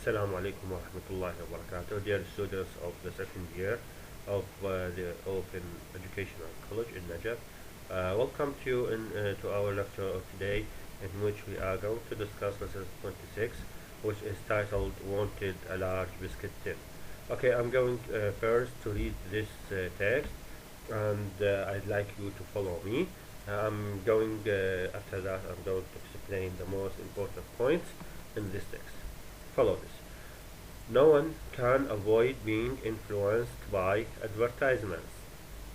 Assalamu alaikum wa rahmatullahi wa barakatuh. Dear students of the second year of the Open Educational College in Najaf, welcome to you to our lecture of today, in which we are going to discuss lesson 26, which is titled Wanted a Large Biscuit Tin. Okay, I'm going first to read this text, and I'd like you to follow me. After that, I'm going to explain the most important points in this text. Follow this. No one can avoid being influenced by advertisements.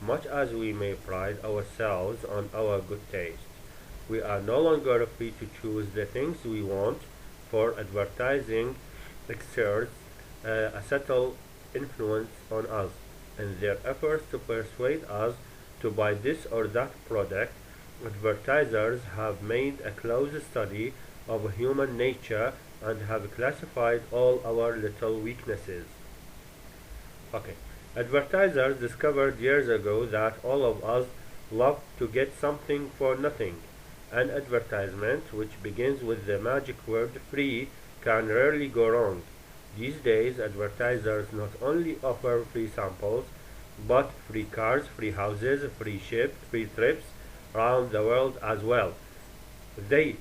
Much as we may pride ourselves on our good taste, we are no longer free to choose the things we want, for advertising exerts a subtle influence on us. In their efforts to persuade us to buy this or that product, advertisers have made a close study of human nature and have classified all our little weaknesses. Okay, advertisers discovered years ago that all of us love to get something for nothing. An advertisement which begins with the magic word free can rarely go wrong. These days, advertisers not only offer free samples, but free cars, free houses, free ships, free trips around the world as well. They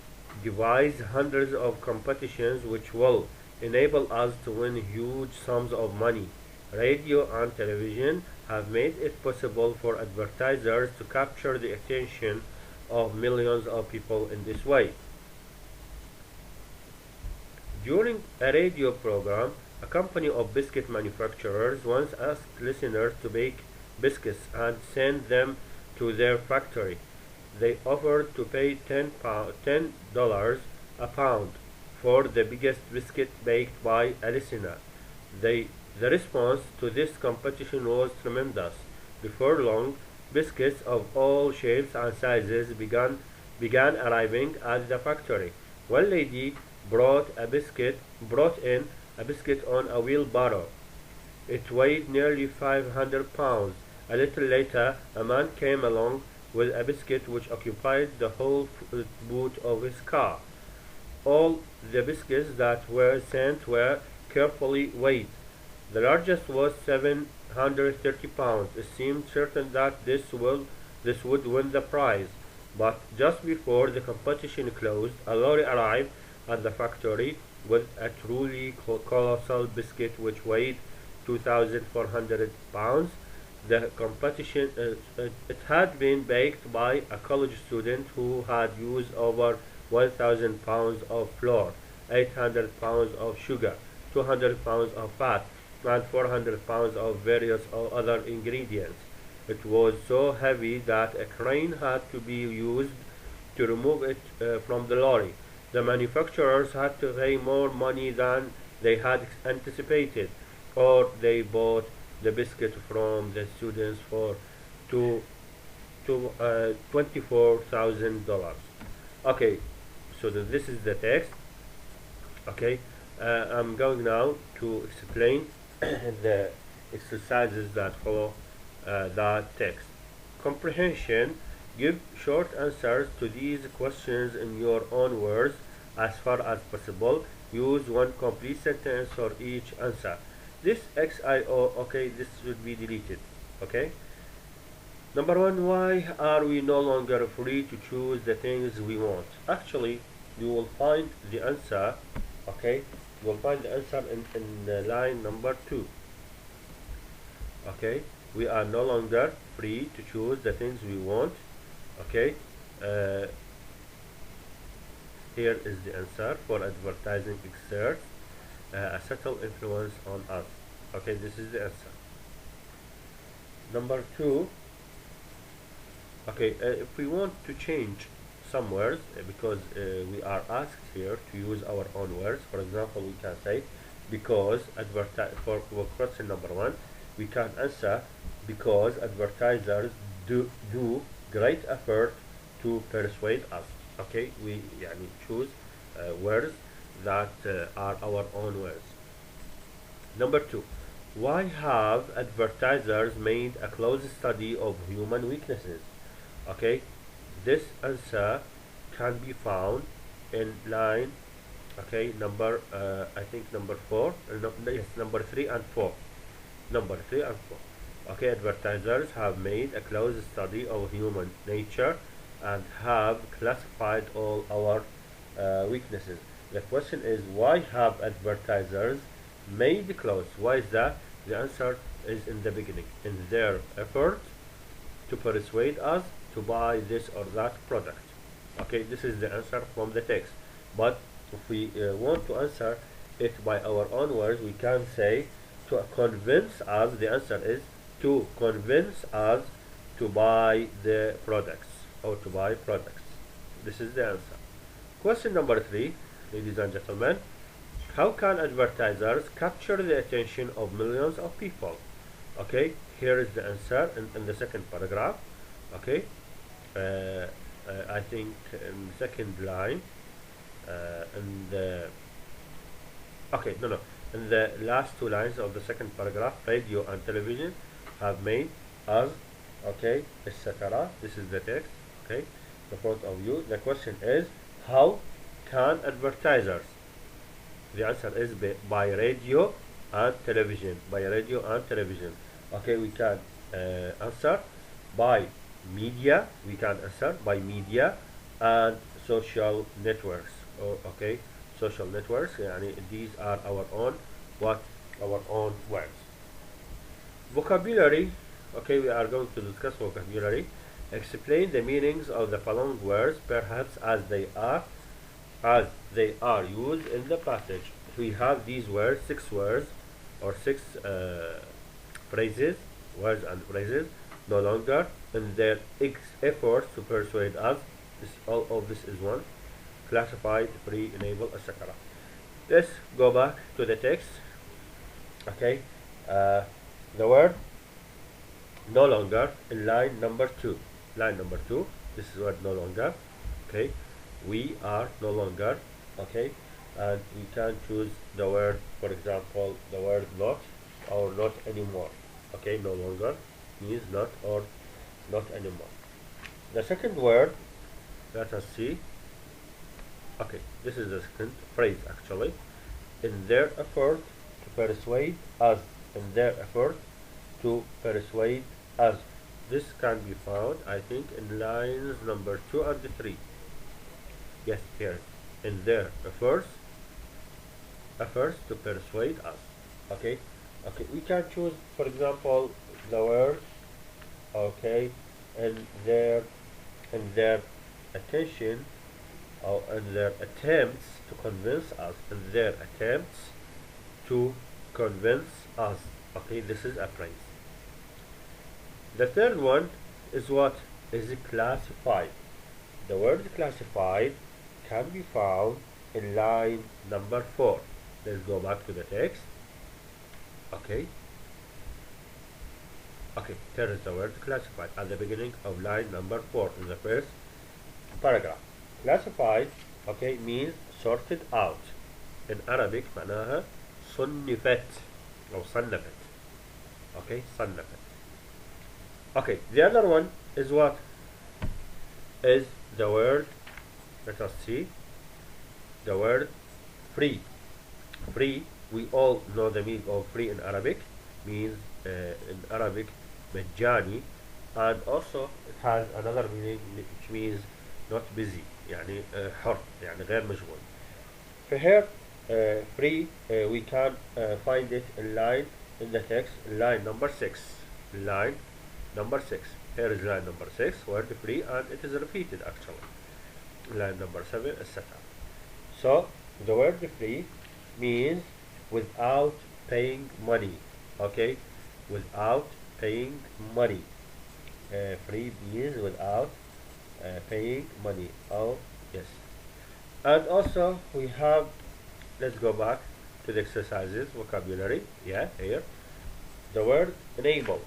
devise hundreds of competitions which will enable us to win huge sums of money. Radio and television have made it possible for advertisers to capture the attention of millions of people in this way. During a radio program, a company of biscuit manufacturers once asked listeners to bake biscuits and send them to their factory. They offered to pay $10 a pound for the biggest biscuit baked by a listener. The response to this competition was tremendous. Before long, biscuits of all shapes and sizes began arriving at the factory. One lady brought in a biscuit on a wheelbarrow. It weighed nearly 500 pounds. A little later, a man came along with a biscuit which occupied the whole boot of his car. All the biscuits that were sent were carefully weighed. The largest was 730 pounds. It seemed certain that this would win the prize. But just before the competition closed, a lorry arrived at the factory with a truly colossal biscuit which weighed 2,400 pounds. The competition it had been baked by a college student who had used over 1,000 pounds of flour, 800 pounds of sugar, 200 pounds of fat, and 400 pounds of various other ingredients. It was so heavy that a crane had to be used to remove it from the lorry. The manufacturers had to pay more money than they had anticipated, or they bought the biscuit from the students for $24,000. Okay, so this is the text. Okay, I'm going now to explain the exercises that follow that text. Comprehension. Give short answers to these questions in your own words as far as possible. Use one complete sentence for each answer. This XIO, okay, this should be deleted. Okay. Number one, why are we no longer free to choose the things we want? Actually, you will find the answer. Okay, you will find the answer in line number 2. Okay, we are no longer free to choose the things we want. Okay, here is the answer. For advertising exerts a subtle influence on us. Okay, this is the answer. Number 2. Okay, if we want to change some words, because we are asked here to use our own words. For example, we can say because for question number 1, we can answer because advertisers do great effort to persuade us. Okay, we choose words that are our own words. Number 2, why have advertisers made a close study of human weaknesses? Okay, this answer can be found in line Okay, number I think number 4, no, yes, number 3 and 4. Number 3 and 4. Okay, advertisers have made a close study of human nature and have classified all our weaknesses. The question is, why have advertisers made clothes? Why is that? The answer is in the beginning. In their effort to persuade us to buy this or that product. Okay, this is the answer from the text. But if we want to answer it by our own words, we can say to convince us. The answer is to convince us to buy the products or to buy products. This is the answer. Question number 3, ladies and gentlemen. How can advertisers capture the attention of millions of people? Okay, here is the answer in the second paragraph. Okay, I think in the second line, in the in the last 2 lines of the second paragraph, radio and television have made us, okay, etc. This is the text, okay, the front of you. The question is, how can advertisers? The answer is by radio and television. By radio and television. Okay, we can answer by media. We can answer by media and social networks. Okay, social networks. Yani these are our own our own words. Vocabulary. Okay, we are going to discuss vocabulary. Explain the meanings of the following words, perhaps as they are used in the passage. We have these words, 6 words or 6 phrases, words and phrases, no longer, in their efforts to persuade us. All of this is one. Classified, free, enable, etc. Let's go back to the text. Okay, the word no longer in line number 2. Line number 2. This is word no longer. Okay, we are no longer. Okay, and we can choose the word, for example, the word not or not anymore. Okay, no longer means not or not anymore. The second word, let us see. Okay, this is the second phrase actually. In their effort to persuade us. In their effort to persuade us. This can be found, I think, in lines number 2 and 3. Yes, here. In their efforts to persuade us. Okay, okay. We can choose, for example, the word. Okay, in their attention or in their attempts to convince us. In their attempts to convince us. Okay, this is a phrase. The third one is what? Is classified. The word classified can be found in line number 4. Let's go back to the text. Okay. Okay, there is the word classified at the beginning of line number 4 in the first paragraph. Classified, okay, means sorted out. In Arabic معناها صنفت أو صنفت. Okay, صنفت. Okay, the other one is what? Is the word, let us see, the word free. Free, we all know the meaning of free in Arabic, means in Arabic مجاني, and also it has another meaning which means not busy, يعني حر, يعني غير مشغول. For here, free, we can find it in line in the text, line number 6. Line number 6. Here is line number 6, word free, and it is repeated actually. Line number 7, etc. So the word free means without paying money. Okay, without paying money. Free means without paying money. Oh yes. And also we have, let's go back to the exercises, vocabulary. Yeah, here the word enable.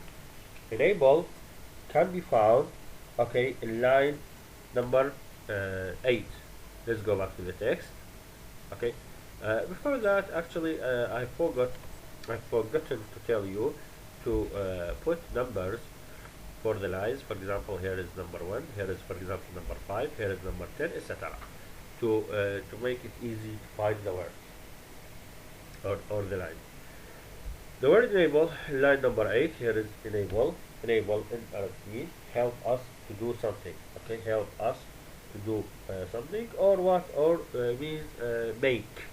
Enable can be found, okay, in line number 8. Let's go back to the text. Okay, before that, actually, I've forgotten to tell you to put numbers for the lines. For example, here is number 1. Here is, for example, number 5. Here is number 10, etc. to make it easy to find the word or the line. The word enable, line number 8, here is enable. Enable in Arabic, help us to do something. Okay, help us to do something, or what, or means make.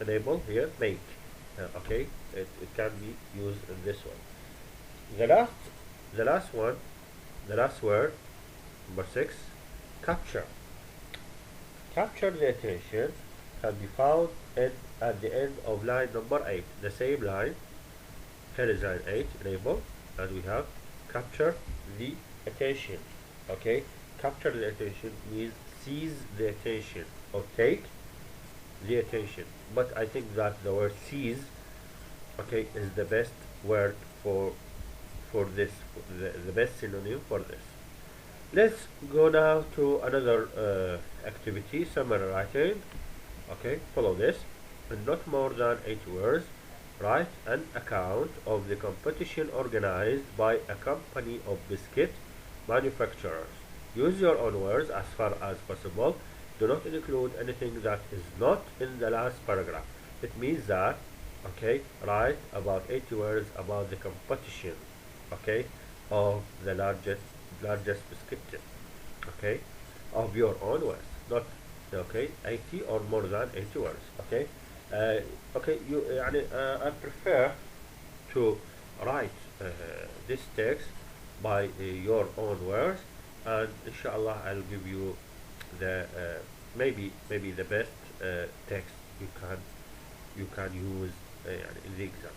Enable here, make. Okay, it can be used in this one. The last one, the last word, number 6, capture. Capture the attention can be found at the end of line number 8. The same line. Here is line 8, enable, and we have capture the attention. Okay, capture the attention means seize the attention or take the attention. But I think that the word seize, okay, is the best word for this, the best synonym for this. Let's go now to another activity, summary writing. Okay, follow this. In not more than 8 words, write an account of the competition organized by a company of biscuit manufacturers. Use your own words as far as possible. Do not include anything that is not in the last paragraph. It means that, okay, write about 80 words about the competition, okay, of the largest biscuit, okay, of your own words, not, okay, 80 or more than 80 words, okay. Okay, I prefer to write this text by your own words, and inshallah I'll give you the maybe the best text you can use in the exam.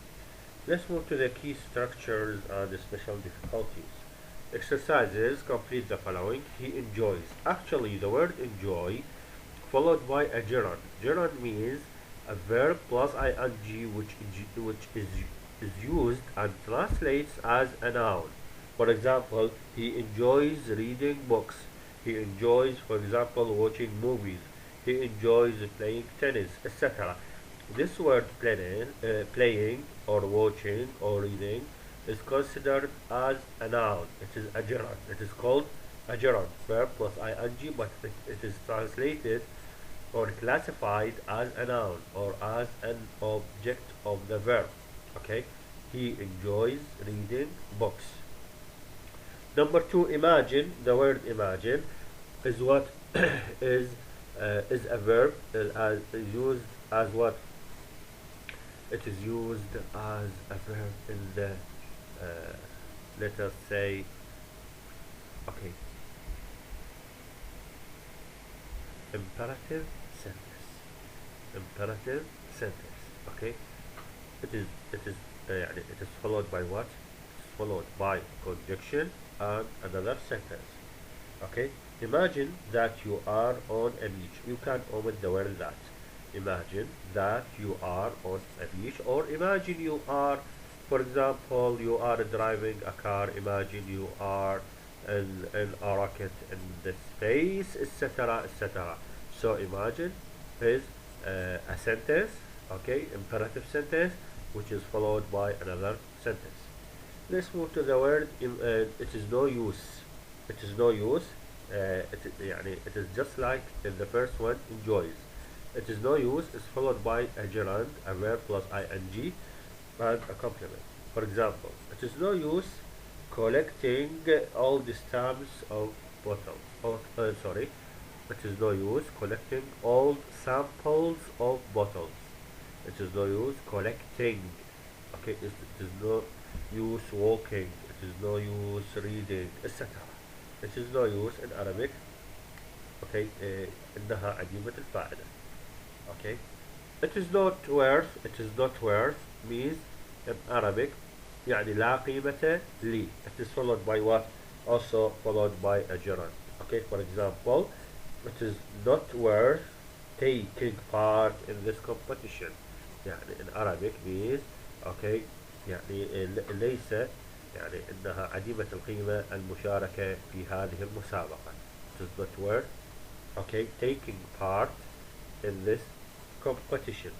Let's move to the key structures and the special difficulties. Exercises, complete the following. He enjoys. Actually, the word enjoy followed by a gerund. Gerund means a verb plus ing which is used and translates as a noun. For example, he enjoys reading books. He enjoys, for example, watching movies. He enjoys playing tennis, etc. This word playing or watching or reading is considered as a noun. It is a gerund. It is called a gerund, verb plus ing, but it is translated or classified as a noun or as an object of the verb. Okay, he enjoys reading books. Number 2, imagine. The word imagine is what is a verb used as what? It is used as a verb in the let us say, okay, imperative sentence. Imperative sentence. Okay, it is followed by what? It's followed by conjunction and another sentence. Okay, imagine that you are on a beach. You can omit the word that. Imagine that you are on a beach, or imagine you are, for example, you are driving a car. Imagine you are in a rocket in the space, etc., etc. So imagine is a sentence, okay, imperative sentence, which is followed by another sentence. Let's move to the word it is no use. It is no use. It is just like in the first one, enjoys. It is no use is followed by a gerund, a verb plus ing, and a complement. For example, it is no use collecting all the stamps of bottles. It is no use collecting all samples of bottles. It is no use collecting. Okay, it is no use walking. It is no use reading, etc. It is no use in Arabic. Okay, إنها عديمة الفائدة. Okay, it is not worth. It is not worth means in Arabic يعني لا قيمة لي. It is followed by what? Also followed by a gerund. Okay, for example, it is not worth taking part in this competition. يعني in Arabic means okay يعني ليس يعني إنها عديمة القيمة المشاركة في هذه المسابقة. It is not worth okay taking part in this competition.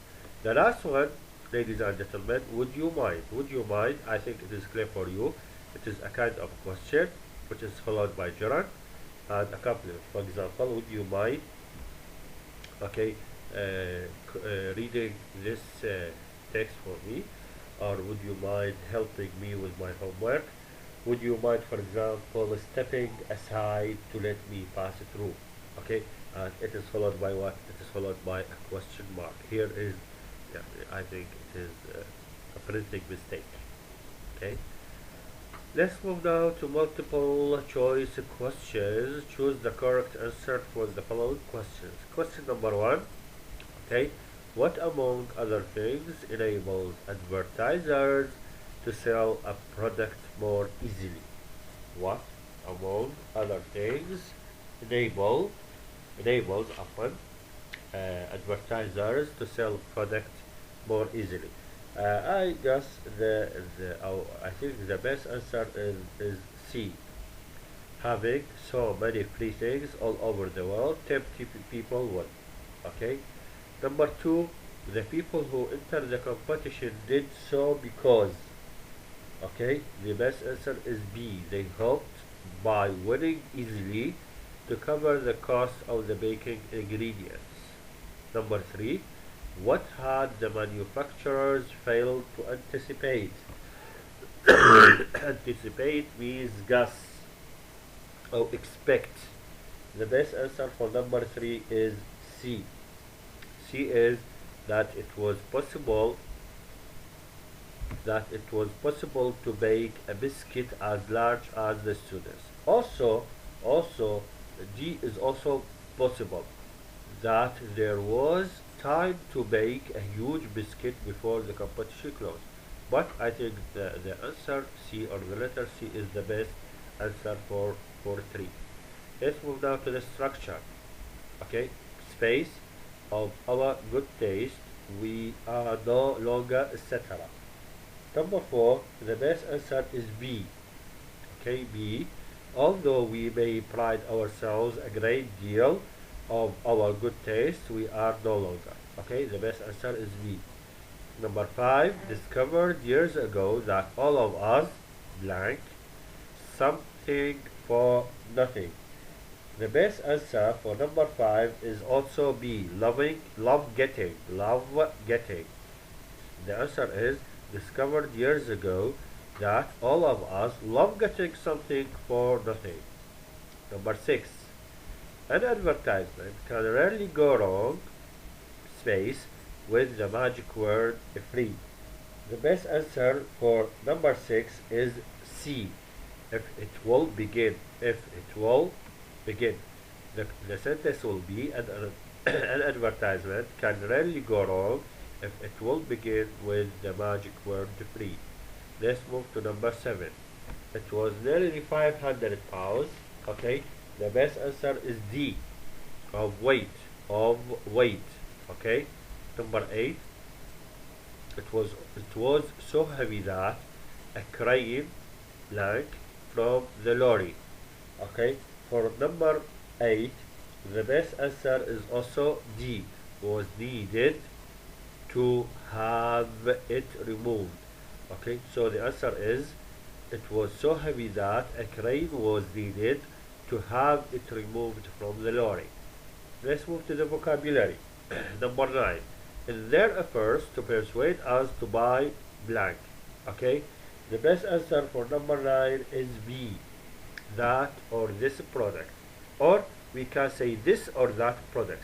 The last one, ladies and gentlemen, would you mind? Would you mind? I think it is clear for you. It is a kind of question which is followed by gerund and a complement. For example, would you mind Okay, reading this text for me, or would you mind helping me with my homework? Would you mind, for example, stepping aside to let me pass through? Okay, and it is followed by what? It is followed by a question mark. Here is, yeah, I think it is a printing mistake. Okay, let's move now to multiple choice questions. Choose the correct answer for the following questions. Question number one. Okay, what among other things enables advertisers to sell a product more easily? What among other things enables often advertisers to sell product more easily? I guess I think the best answer is C. Having so many free things all over the world tempt people well. Okay. Number two, the people who enter the competition did so because. Okay, the best answer is B. They hoped by winning easily to cover the cost of the baking ingredients. Number three, what had the manufacturers failed to anticipate? Anticipate means guess or expect. The best answer for number three is C. C is that it was possible to bake a biscuit as large as the students. Also D is also possible that there was time to bake a huge biscuit before the competition closed. But I think the answer C, or the letter C, is the best answer for 3. Let's move now to the structure. Okay, space of our good taste, we are no longer, etc. Number 4, the best answer is B. Okay, B. Although we may pride ourselves a great deal of our good taste, we are no longer. Okay, the best answer is B. Number 5, discovered years ago that all of us blank something for nothing. The best answer for number 5 is also B. Love getting. The answer is discovered years ago that all of us love getting something for nothing. Number 6. An advertisement can rarely go wrong, space, with the magic word free. The best answer for number 6 is C. If it will begin. The sentence will be an advertisement can rarely go wrong if it will begin with the magic word free. Let's move to number 7. It was nearly 500 pounds. Okay, the best answer is D. Of weight. Okay, number 8. It was so heavy that a crane blank from the lorry. Okay, for number 8, the best answer is also D. Was needed to have it removed. Okay, so the answer is it was so heavy that a crane was needed to have it removed from the lorry. Let's move to the vocabulary. Number 9. In their efforts to persuade us to buy blank. Okay, the best answer for number 9 is B. That or this product. Or we can say this or that product.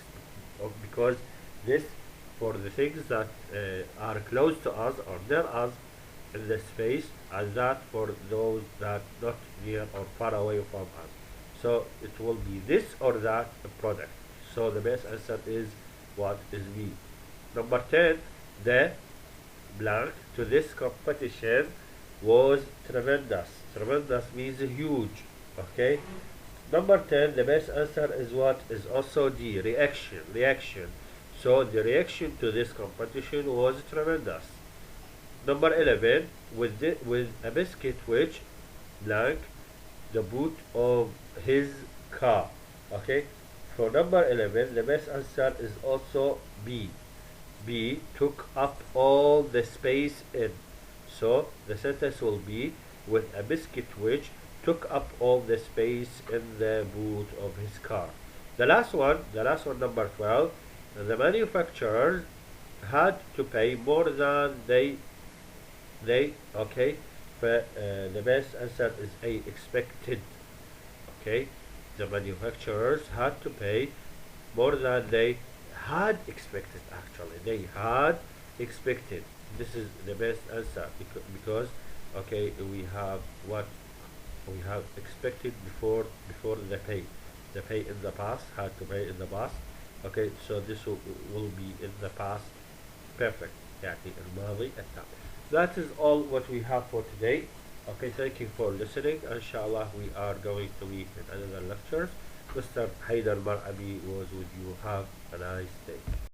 Because this for the things that are close to us or near us in the space, and that for those that not near or far away from us. So it will be this or that product. So the best answer is what is B. Number 10, the blank to this competition was tremendous. Tremendous means huge. Okay. Number 10, the best answer is what? Is also D. Reaction. So the reaction to this competition was tremendous. Number 11, with a biscuit which blank the boot of his car. Okay. For number 11, the best answer is also B. B took up all the space in. So the sentence will be with a biscuit which took up all the space in the boot of his car. The last one, number 12, The manufacturers had to pay more than they okay. The best answer is A, expected. Okay, the manufacturers had to pay more than they had expected. Actually, they had expected. This is the best answer because okay, we have what we have expected before the pay in the past, had to pay in the past. Okay, so this will be in the past perfect, يعني الماضي التام. That is all what we have for today. Okay, thank you for listening. Inshallah, we are going to meet in another lecture. Mr. Haydar Mar'abi was with you. Have a nice day.